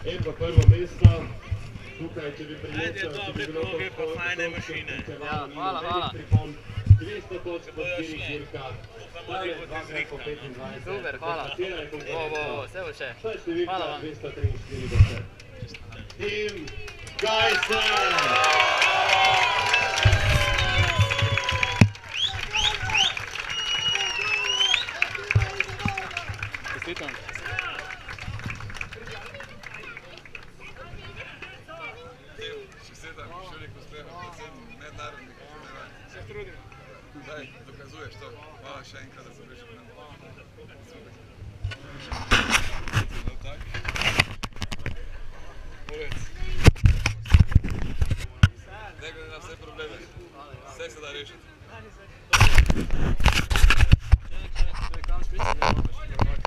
In pa prvo mesto, tukaj, če bi prijetel, če bi bilo to pa fajne mašine. Ja, hvala. 200 točk po 4 dirka, stale 2 po 25. Super, hvala. Vse bo še. To je številka Hvala vam. 243. Tim Gajser! Čestitam. Čestitam, še veliko uspeha, predvsem mednarodnih. Se trudim. dokazuješ to. Hvala še enkrat, da sem prišel. No tak. Borec. Ne glede na vse probleme. Vse se da rešiti. Čekaj, kam šprici ne možeš.